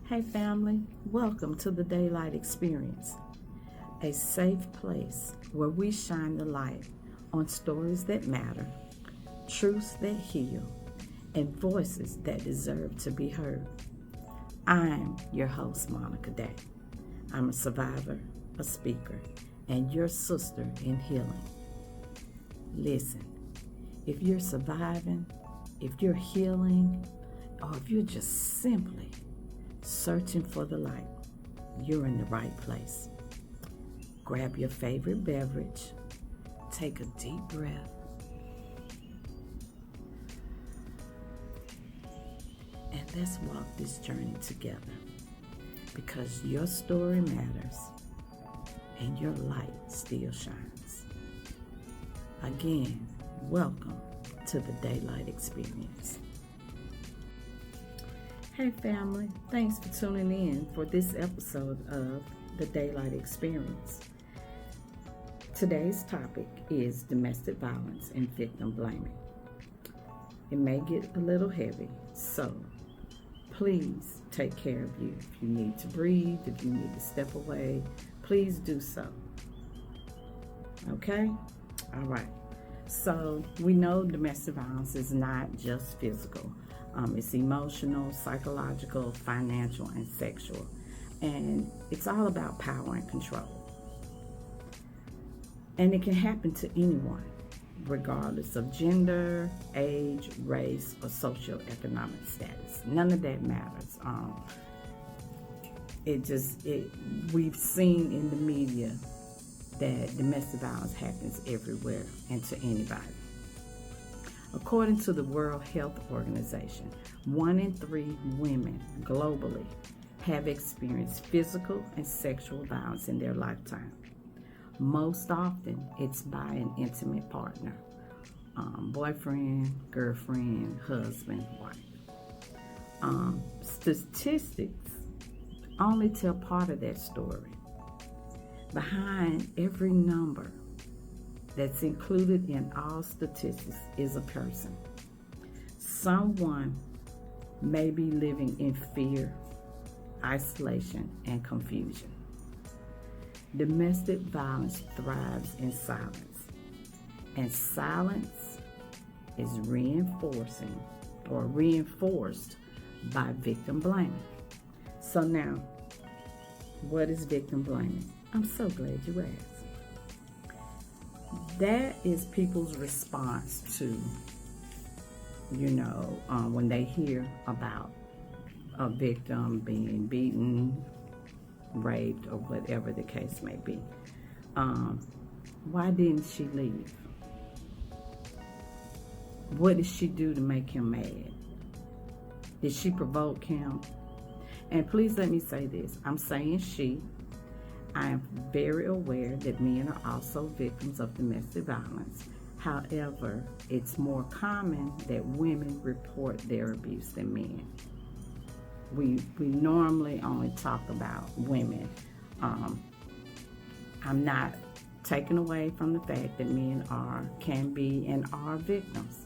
Hey family, welcome to the Daylight Experience, a safe place where we shine the light on stories that matter, truths that heal, and voices that deserve to be heard. I'm your host, Monica Day. I'm a survivor, a speaker, and your sister in healing. Listen, if you're surviving, if you're healing, or if you're just simply searching for the light, you're in the right place. Grab your favorite beverage, take a deep breath, and let's walk this journey together, because your story matters and your light still shines. Again, welcome to the Daylight Experience. Hey family, thanks for tuning in for this episode of the Daylight Experience. Today's topic is domestic violence and victim blaming. It may get a little heavy, so please take care of you. If you need to breathe, if you need to step away, please do so. Okay? All right. So we know domestic violence is not just physical. It's emotional, psychological, financial, and sexual. And it's all about power and control. And it can happen to anyone, regardless of gender, age, race, or socioeconomic status. None of that matters. We've seen in the media that domestic violence happens everywhere and to anybody. According to the World Health Organization, 1 in 3 women globally have experienced physical and sexual violence in their lifetime. Most often, it's by an intimate partner, boyfriend, girlfriend, husband, wife. Statistics only tell part of that story. Behind every number that's included in all statistics is a person. Someone may be living in fear, isolation, and confusion. Domestic violence thrives in silence, and silence is reinforced by victim blaming. So now, what is victim blaming? I'm so glad you asked. That is people's response to, when they hear about a victim being beaten, raped, or whatever the case may be. Why didn't she leave? What did she do to make him mad? Did she provoke him? And please let me say this. I'm saying she. I am very aware that men are also victims of domestic violence. However, it's more common that women report their abuse than men. We normally only talk about women. I'm not taking away from the fact that men can be and are victims.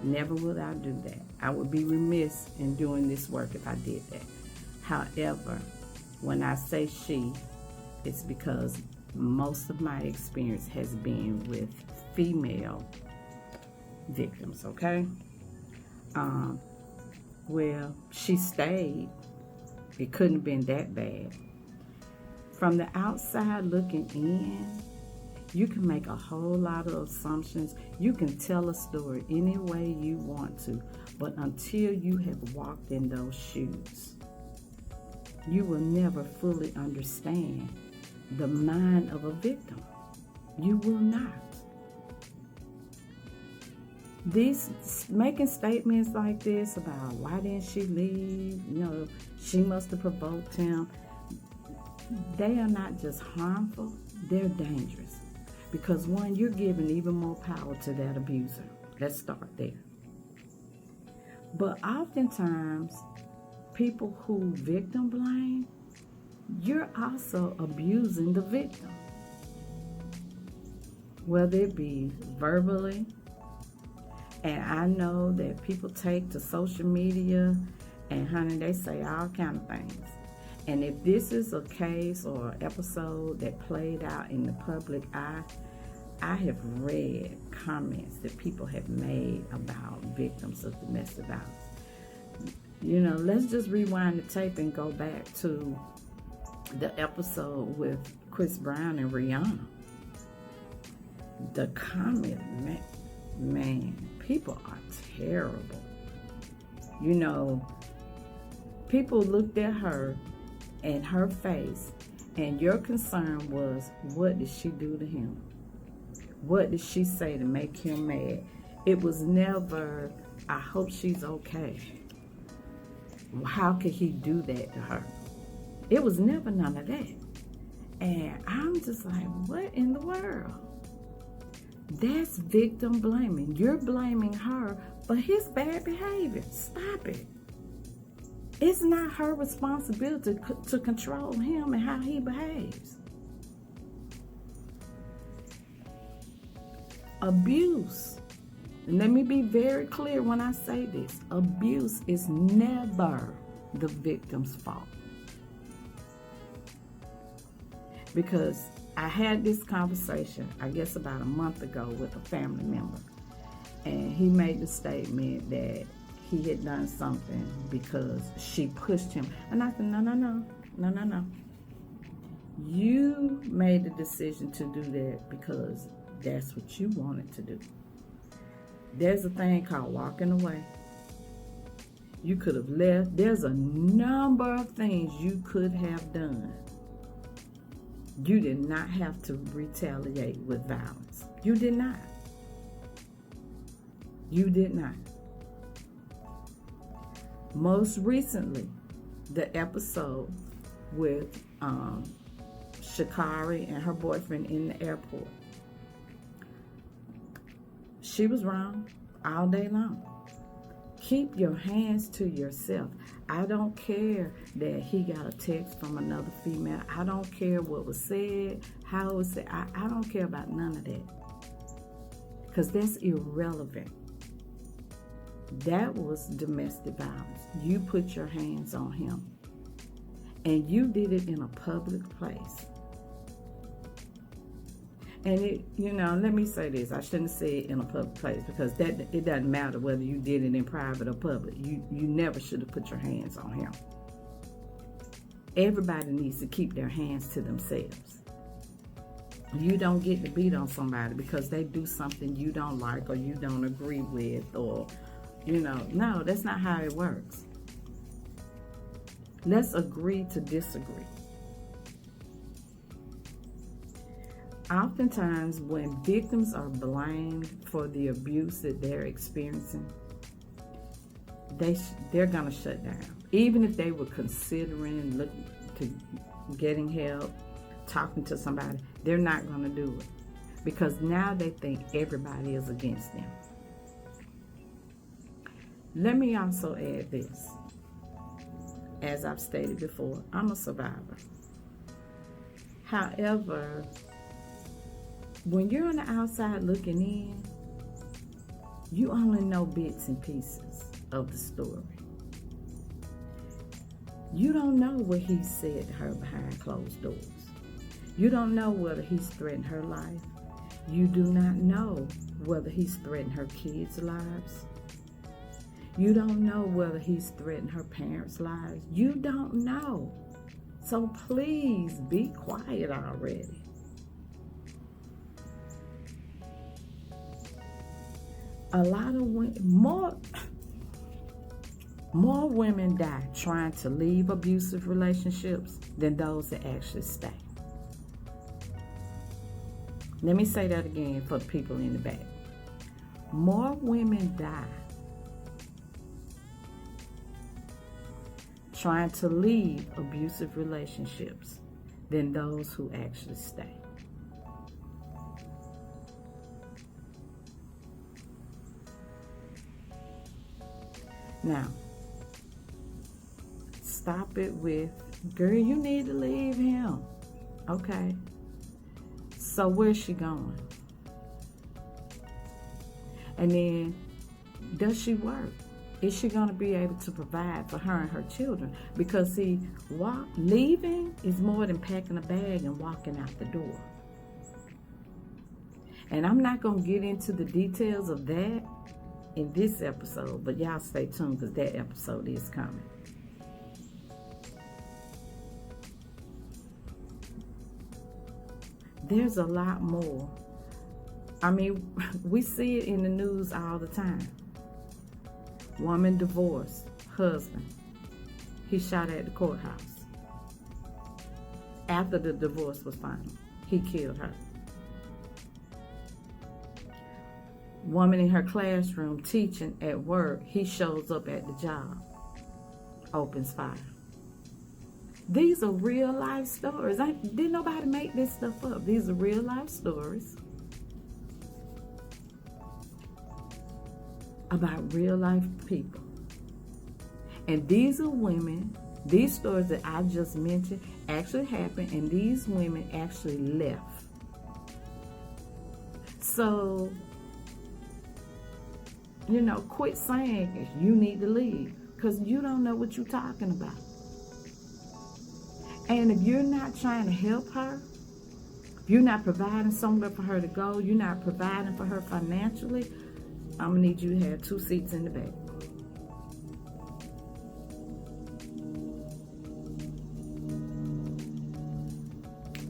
Never would I do that. I would be remiss in doing this work if I did that. However, when I say she, it's because most of my experience has been with female victims, okay? Well, she stayed. It couldn't have been that bad. From the outside looking in, you can make a whole lot of assumptions. You can tell a story any way you want to, but until you have walked in those shoes, you will never fully understand the mind of a victim. You will not. Making statements like this about why didn't she leave, she must have provoked him, they are not just harmful, they're dangerous. Because one, you're giving even more power to that abuser. Let's start there. But oftentimes, people who victim blame, you're also abusing the victim. Whether it be verbally, and I know that people take to social media And honey, they say all kind of things. And if this is a case or episode that played out in the public eye, I have read comments that people have made about victims of domestic violence. You know, let's just rewind the tape and go back to the episode with Chris Brown and Rihanna. The comment, man, people are terrible. You know, people looked at her and her face, and your concern was, what did she do to him? What did she say to make him mad? It was never, I hope she's okay. How could he do that to her? It was never none of that. And I'm just like, what in the world? That's victim blaming. You're blaming her for his bad behavior. Stop it. It's not her responsibility to control him and how he behaves. Abuse. And let me be very clear when I say this. Abuse is never the victim's fault. Because I had this conversation, I guess about a month ago, with a family member. And he made the statement that he had done something because she pushed him. And I said, no. You made the decision to do that because that's what you wanted to do. There's a thing called walking away. You could have left. There's a number of things you could have done. You did not have to retaliate with violence. You did not. You did not. Most recently, the episode with Sha'Carri and her boyfriend in the airport. She was wrong all day long. Keep your hands to yourself. I don't care that he got a text from another female. I don't care what was said, how it was said. I don't care about none of that. Because that's irrelevant. That was domestic violence. You put your hands on him. And you did it in a public place. And let me say this. I shouldn't say it in a public place because it doesn't matter whether you did it in private or public. You never should have put your hands on him. Everybody needs to keep their hands to themselves. You don't get to beat on somebody because they do something you don't like or you don't agree with or, no, that's not how it works. Let's agree to disagree. Oftentimes, when victims are blamed for the abuse that they're experiencing, they're gonna shut down. Even if they were considering looking to getting help, talking to somebody, they're not gonna do it because now they think everybody is against them. Let me also add this. As I've stated before, I'm a survivor. However, when you're on the outside looking in, you only know bits and pieces of the story. You don't know what he said to her behind closed doors. You don't know whether he's threatened her life. You do not know whether he's threatened her kids' lives. You don't know whether he's threatened her parents' lives. You don't know. So please be quiet already. A lot of women, more women die trying to leave abusive relationships than those that actually stay. Let me say that again for the people in the back. More women die trying to leave abusive relationships than those who actually stay. Now, stop it with, girl, you need to leave him. Okay. So where's she going? And then, does she work? Is she going to be able to provide for her and her children? Because see, leaving is more than packing a bag and walking out the door. And I'm not going to get into the details of that in this episode, but y'all stay tuned because that episode is coming. There's a lot more. I mean, we see it in the news all the time. Woman divorced, husband, he shot at the courthouse. After the divorce was final, he killed her. Woman in her classroom teaching at work, he shows up at the job, opens fire. These are real life stories. Didn't nobody make this stuff up. These are real life stories about real life people. And these are women, these stories that I just mentioned actually happened, and these women actually left. So, quit saying you need to leave, because you don't know what you're talking about. And if you're not trying to help her, if you're not providing somewhere for her to go, you're not providing for her financially, I'm going to need you to have 2 seats in the back.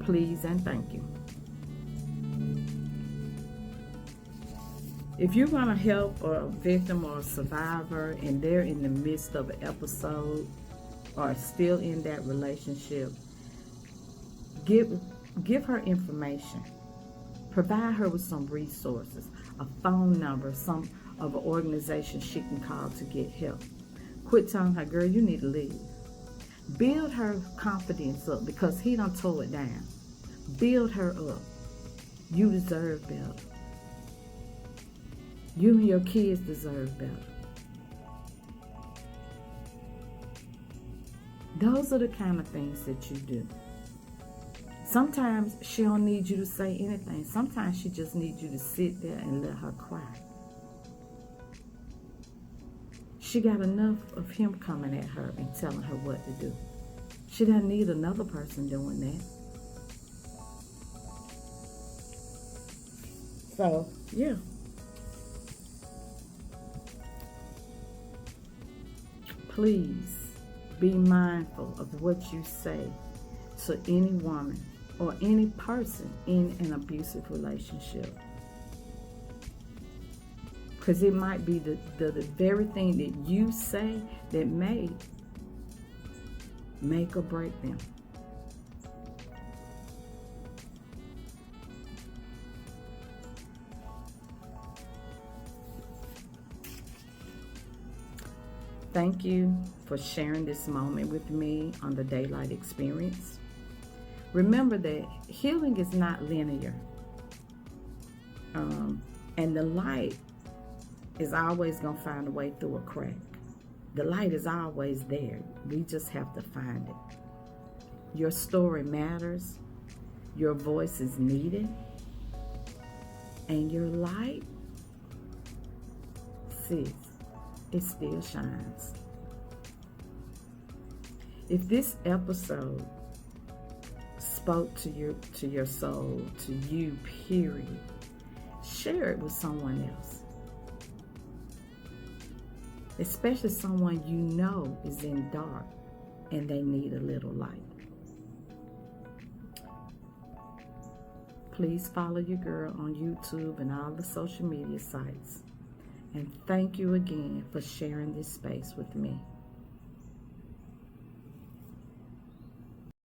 Please and thank you. If you're going to help a victim or a survivor and they're in the midst of an episode or still in that relationship, give her information. Provide her with some resources, a phone number, some of an organization she can call to get help. Quit telling her, girl, you need to leave. Build her confidence up because he done tore it down. Build her up. You deserve better. You and your kids deserve better. Those are the kind of things that you do. Sometimes she don't need you to say anything. Sometimes she just needs you to sit there and let her cry. She got enough of him coming at her and telling her what to do. She doesn't need another person doing that. So, yeah. Please be mindful of what you say to any woman or any person in an abusive relationship. Because it might be the very thing that you say that may make or break them. Thank you for sharing this moment with me on the Daylight Experience. Remember that healing is not linear. And the light is always going to find a way through a crack. The light is always there. We just have to find it. Your story matters. Your voice is needed. And your light, sis, it still shines. If this episode spoke to your soul, to you, period, share it with someone else. Especially someone you know is in dark and they need a little light. Please follow your girl on YouTube and all the social media sites. And thank you again for sharing this space with me.